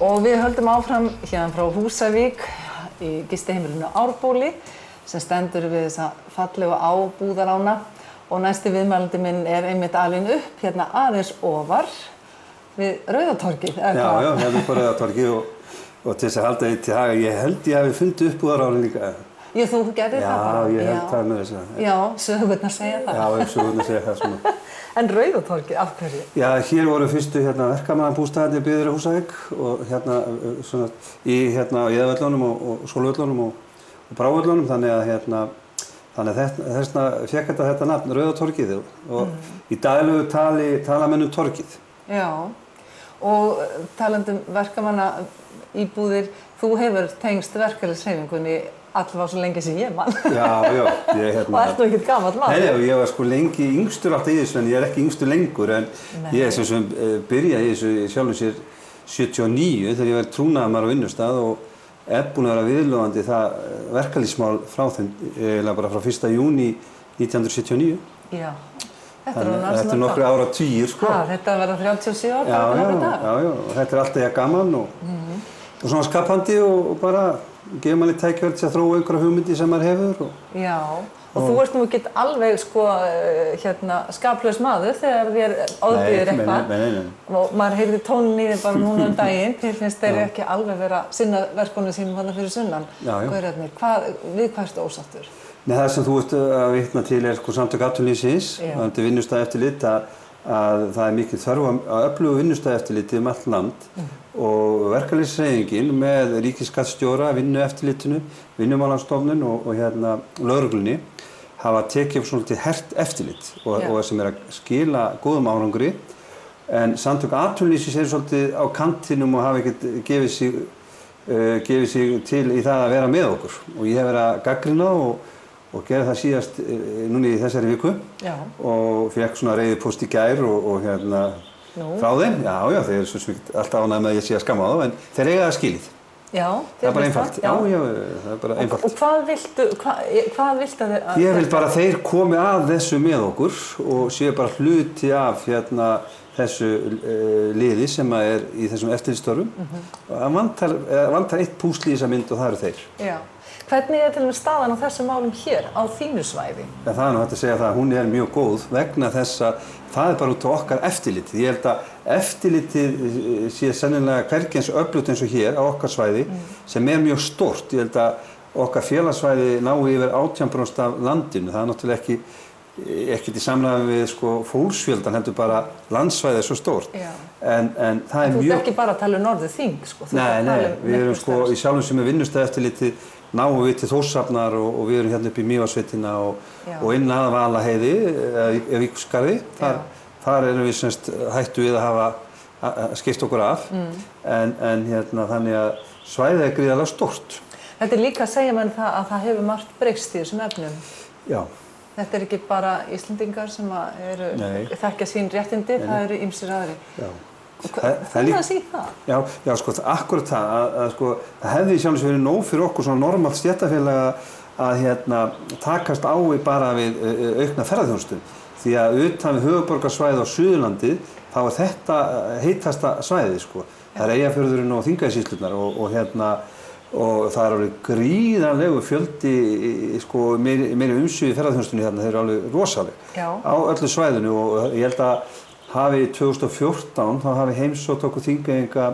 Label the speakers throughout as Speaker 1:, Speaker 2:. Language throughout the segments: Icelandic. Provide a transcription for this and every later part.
Speaker 1: Og við höldum áfram hérna frá Húsavík í gistiheimilinu Árbóli sem stendur við þessa fallegu á Búðarána og næsti viðmælandi minn einmitt alinn upp hérna aðeins ofar við Rauðatorgið.
Speaker 2: Já, hérna upp á Rauðatorgið og til þess að halda eitt í haga, ég held ég hafi fundið upp Búðaránin líka.
Speaker 1: Já, þú gerðir það bara?
Speaker 2: Já, ég held það með þess að.
Speaker 1: Já, sögurnar segja það.
Speaker 2: Já, sögurnar segja það svona.
Speaker 1: En Rauðatorgið, af hverju?
Speaker 2: Já, hér voru fyrstu verkamannabústaðirnir byggðir í Húsavík og svona í Eðavöllunum og Sólvöllunum og Brávöllunum, þannig að þessna fékk þetta nafn Rauðatorgið og í daglegu tala menn torgið.
Speaker 1: Já, og talandi verkamannaíbúðir, þú hefur tengst verkalýðshreyfingunni allavega svo lengi sem ég man.
Speaker 2: Já,
Speaker 1: og ert nú ekkert gamall maður.
Speaker 2: Nei, ég var sko lengi yngstur átt í þessu, en ég ekki yngstur lengur, en ég sem byrjaði í þessu sjálfum sér 79 þegar ég var trúnaðarmaður á vinnustað og búinn að vera viðloðandi það verkalýðsmál frá þeim, bara frá 1. júní 1979.
Speaker 1: Já.
Speaker 2: Þetta nokkru áratugir, sko.
Speaker 1: Þetta verða 37 ár.
Speaker 2: Já, og þetta alltaf gaman og svona skapandi og bara gefur manni tækifæri til að þróa einhverja hugmyndi sem maður hefur.
Speaker 1: Já, og þú ert nú ekki alveg skaplaus maður þegar þér áðbýðir eitthvað.
Speaker 2: Nei.
Speaker 1: Og maður heyrði tónin í þér bara núna daginn, til finnst þeir ekki alveg vera sinna verkunum sínum þarna fyrir sunnan. Gaurarnir, við hvað ertu ósáttur?
Speaker 2: Nei, það sem þú ert að vitna til samtök atvinnulífsins, varðandi vinnustaðaeftirlit, að það mikil þörf á öflugu vinnustaðaeftirliti allt land og verkalýðshreyfingin með ríkisskattstjóra, vinnueftirlitinu, Vinnumálastofnun og lögreglunni hafa tekið upp svolítið hert eftirlit og sem að skila góðum árangri, en samtök atvinnulífsins svolítið á kantinum og hafa ekkert gefið sig til í það að vera með okkur og ég hef verið að gagnrýna og gerði það síðast núna í þessari viku og fekk svona reiðipóst í gær og frá þeim. Já, þeir eru svo svíkt alltaf ánægð með að ég sé að skamma þá, en þeir eiga það skilið.
Speaker 1: Já,
Speaker 2: það er bara einfalt. Já, það er bara einfalt.
Speaker 1: Og hvað viltu að þeir...
Speaker 2: Ég vil bara að þeir komi að þessu með okkur og séu bara hluti af þessu liði sem er í þessum eftirlitsstörfum. Það vantar eitt púsl í þessa mynd og það eru þeir.
Speaker 1: Já. Hvernig til og með staðan á þessum málum hér á þínu svæði?
Speaker 2: Ja, það er nú hægt að segja það að hún er mjög góð vegna þess að það er bara út á okkar eftirlitið. Ég held að eftirlitið sé sennilega hvergi eins öflugt eins og hér á okkar svæði sem er mjög stórt. Ég held að okkar félagssvæði nái yfir 18% af landinu. Það er náttúrulega ekkert í samræmi við fólksfjöldan, heldur bara landsvæðið er svo stórt. En það er mjög...
Speaker 1: Þú ert ekki bara að tala um Norður-Þing,
Speaker 2: Nei, við erum í sjálfum sem er vinnustaðaeftirlitið náum við til Þórshafnar og við erum hérna upp í Mývatnssveitina og inn að Valaheiði, eða Víkurskarði. Þar erum við hættu við að hafa skipt okkur af, en þannig að svæðið er gríðarlega stórt.
Speaker 1: Þetta er líka að segja menn það að það hefur margt breyst í þessum efnum.
Speaker 2: Já.
Speaker 1: Þetta er ekki bara Íslendingar sem þekkja sín réttindi, það eru ýmsir aðrir.
Speaker 2: Já.
Speaker 1: Þú að segja það?
Speaker 2: Já, akkurat það það hefði í sjálfs verið nóg fyrir okkur svona normalt stéttarfélag að takast á bara við aukna ferðaþjónustu. Því að utan við höfuðborgarsvæðið á Suðurlandi þá er þetta heitasta svæðið Það er Eyjafjörðurinn og Þingeyjarsýslurnar og það er alveg gríðarlegu fjöldi meiri umsvif í ferðaþjónustunni þeir eru alveg rosaleg á öllu svæðinu og ég held að hafi 2014 þá hafi heimsótt okkur Þingeyinga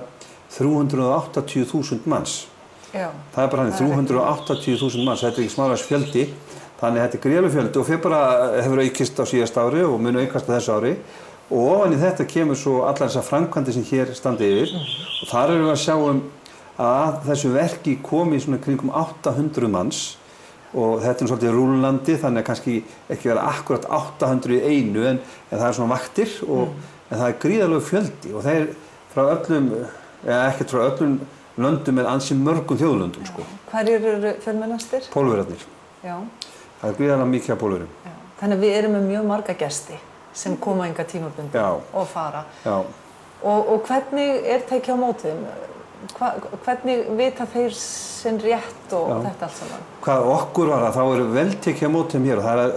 Speaker 2: 380.000 manns.
Speaker 1: Já.
Speaker 2: Það er bara hannig 380.000 manns, þetta er ekki smálags fjöldi, þannig að þetta er gríðarlegur fjöldi og hefur aukist á síðasta ári og mun aukast á þessu ári og ofan í þetta kemur svo allar þessar framkvæmdir sem hér standi yfir og þar erum við að sjá að þessu verki komi svona kringum 800 manns og þetta er svolítið rúllandi þannig að kannski ekki vera akkurat 800 í einu en það er svona vaktir en það er gríðarlegur fjöldi og þeir frá öllum, ekkert frá öllum löndum er ansi mörgum þjóðlöndum
Speaker 1: Hverjir eru fjölmennastir?
Speaker 2: Pólverjarnir.
Speaker 1: Já.
Speaker 2: Það er gríðarlega mikið af Pólverjum.
Speaker 1: Þannig að við erum með mjög marga gesti sem koma hingað tímabundið og fara.
Speaker 2: Já.
Speaker 1: Og hvernig er tekið á móti þeim? Hvernig vita þeir sinn rétt og þetta allt saman?
Speaker 2: Hvað okkur var þá er vel tekið á móti þeim hér og það er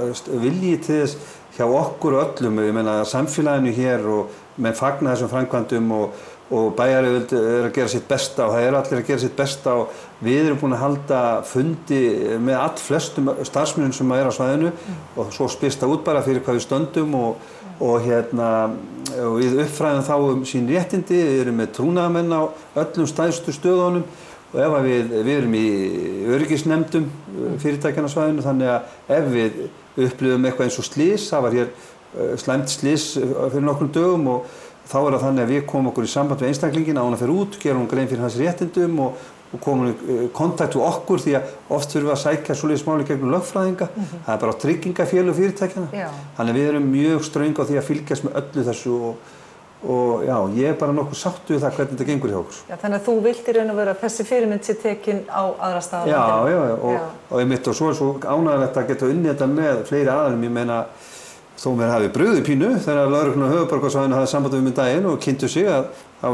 Speaker 2: viljið til þess hjá okkur öllum, ég meina samfélaginu hér og með fagna þessum framkvæmdum og og bæjaryfirvöld að gera sitt besta og það allir að gera sitt besta og við erum búin að halda fundi með allflestum starfsmönnum sem á svæðinu og svo spyrst það út bara fyrir hvað við stöndum og við uppfræðum þá sín réttindi, við erum með trúnaðarmenn á öllum stærstu stöðunum og ef við erum í öryggisnefndum fyrirtækjanna á svæðinu þannig að ef við upplifum eitthvað eins og slys, það var hér slæmt slys fyrir nokkrum dögum og þá það þannig að við komum okkur í samband við einstaklingin áður en hann fer út, gerum grein fyrir hans réttindum og komum í kontakt við okkur því að oft þurfum við að sækja svoleiðis máli gegnum lögfræðinga. Það bara tryggingafélög fyrirtækjanna. Þannig að við erum mjög ströng á því að fylgjast með öllu þessu og já, ég bara nokkuð sáttur við það hvernig þetta gengur hjá okkur.
Speaker 1: Já, þannig að þú vilt í raun og veru að þessi fyrirmynd sé tekin á aðra staða.
Speaker 2: Já, og einmitt og svo ánægjulegt að geta unnið þetta með fleiri aðilum, ég meina þó mér hafi brugðið pínu þegar lögreglan á höfuðborgarsvæðinu hafði samband við mig daginn og kynntu sig að þá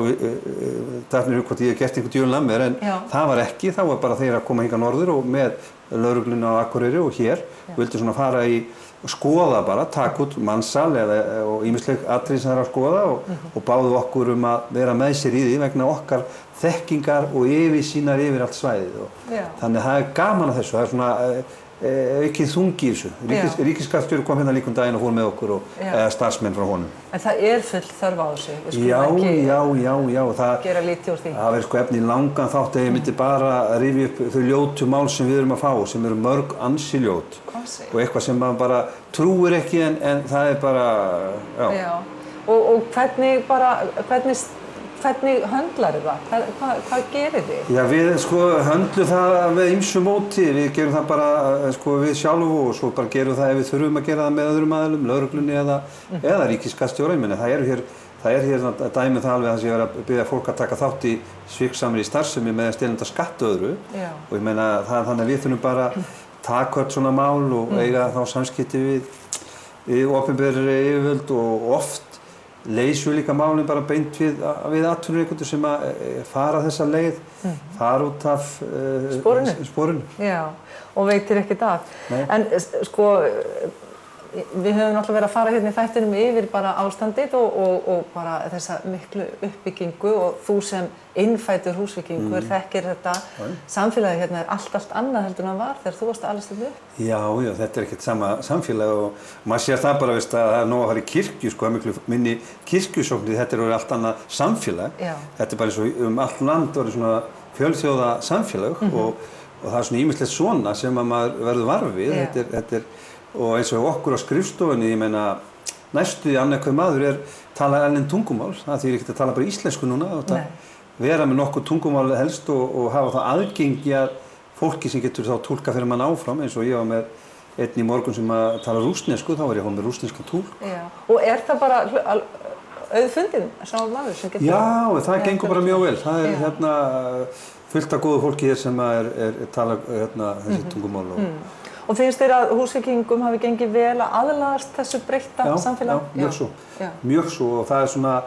Speaker 2: datt mér hvort ég hef gert einhvern djöfulinn af mér en það var ekki, þá var bara þeir að koma hingað norður og með lögreglunni á Akureyri og hér og vildi svona fara í skoða bara, taka út mansal og ýmisleg atriði sem það að skoða og báðu okkur að vera með sér í því vegna okkar þekkingar og yfirsýnar yfir allt svæðið og þannig að það gaman að þessu, það svona aukið þungi í þessu. Ríkisskattstjóri kom hérna líka daginn og fór með okkur og starfsmenn frá honum. En það full þörf á þessu. Já. Það
Speaker 1: gera lítið úr því.
Speaker 2: Það verður efni í langan þátt að ég myndi bara að rifja upp þau ljótu mál sem við erum að fá, sem eru mörg ansi ljót. Og eitthvað sem maður bara trúir ekki en það bara,
Speaker 1: já. Og hvernig höndlar það? Hvað gerir þið?
Speaker 2: Já, við höndlum það með ýmsu móti. Við gerum það bara við sjálf og svo bara gerum það ef við þurfum að gera það með öðrum aðilum, lögreglunni eða ríkisskattstjóra. Það er hér dæmi það alveg að það sé verið að biðja fólk að taka þátt í sviksamri starfsemi með að stelunda skatt öðru. Og ég meina þannig að við þurfum bara að taka öll svona mál og eiga þá samskipti við opinberar yfirvöld og oft leysum við líka málin bara beint við atvinnurekendur sem að fara þessa leið, fara út af sporinu.
Speaker 1: Já, og veitir ekkert af.
Speaker 2: Nei.
Speaker 1: En við höfum náttúrulega verið að fara hérna í þættinum yfir bara ástandið og bara þessa miklu uppbyggingu og þú sem innfæddur húsvíkingur þekkir þetta. Samfélagið hérna allt annað heldur en það var þegar þú varst að alast upp.
Speaker 2: Já, þetta ekkert sama samfélag og maður sér það bara að það er nóg að fara í kirkju, miklu minni kirkjusóknir, þetta allt annað samfélag. Þetta bara eins og allt land orðið svona fjölþjóða samfélag og það svona ýmislegt svona sem að maður verður var við. Þetta og eins og okkur á skrifstofunni, ég meina næstu í annað hver maður tala erlend tungumál, það þýðir ekkert að tala bara íslensku núna, vera með nokkuð tungumál helst og hafa það aðgengi að fólki sem getur þá túlka fyrir mann áfram, eins og ég var með einn í morgun sem að tala rússnesku, þá var ég með rússneska túlk.
Speaker 1: Já, og það bara auðfundin sá maður sem getur?
Speaker 2: Já, það gengur bara mjög vel, það fullt af góðu fólki hér sem tala þessi tungumál
Speaker 1: Og finnst þér að húsvíkingum hafi gengið vel að aðlagast þessu breytta samfélagi?
Speaker 2: Já, mjög svo og það svona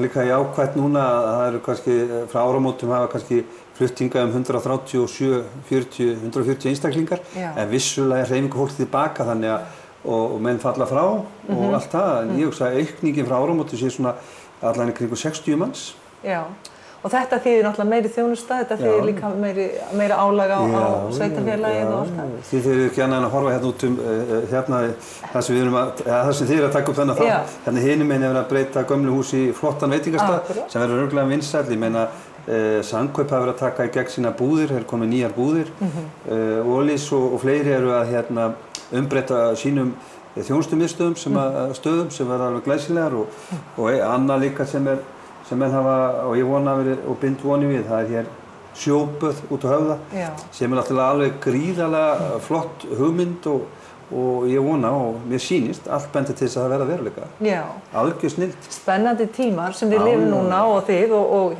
Speaker 2: líka jákvætt núna að það eru kannski frá áramótum hafa kannski flutt hingað 140 einstaklingar en vissulega hreyfingu fólk tilbaka þannig að og menn falla frá og allt það en ég hugsa að aukningin frá áramótum sé svona allan kringum 60 manns. Já.
Speaker 1: Og þetta þýðir náttúrulega meiri þjónusta, þetta þýðir líka meira álag á sveitarfélagið og allt það.
Speaker 2: Þið þurfið ekki annað en að horfa hérna út það sem þið eru að taka upp þennan þátt. Hérna hinum megin verið að breyta gömlu hús í flottan veitingastað sem verður örugglega vinsæll. Ég meina Samkaup hafa verið að taka í gegn sína búðir, þeir komið nýjar búðir. Ólís og fleiri eru að umbreyta sínum þjónustumiðstöðum stöðum sem verða alveg glæsilegar og annað líka sem menn hafa, og ég vona og bind voni við, það hér sjóböð út á Höfða sem náttúrulega alveg gríðarlega flott hugmynd og ég vona og mér sýnist allt bendir til þess að það verða veruleika.
Speaker 1: Já.
Speaker 2: Algjör snilld.
Speaker 1: Spennandi tímar sem við lifum núna og þið og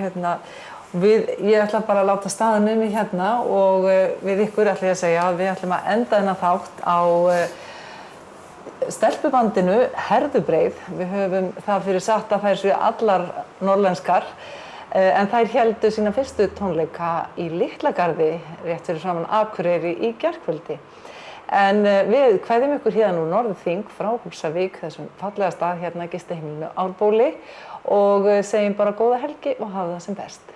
Speaker 1: ég ætla bara að láta staðan mig hérna og við ykkur ætla ég að segja að við ætlum að enda þennan þátt á stelpubandinu Herðubreið. Við höfum það fyrir satt að þær séu allar norðlenskar en þær héldu sína fyrstu tónleika í Litlagarði rétt fyrir framan Akureyri í gærkvöldi. En við kveðjum ykkur hérna úr Norðurþing frá Húsavík, þessum fallega stað hérna gistiheimilinu Árbóli og segjum bara góða helgi og hafa það sem best.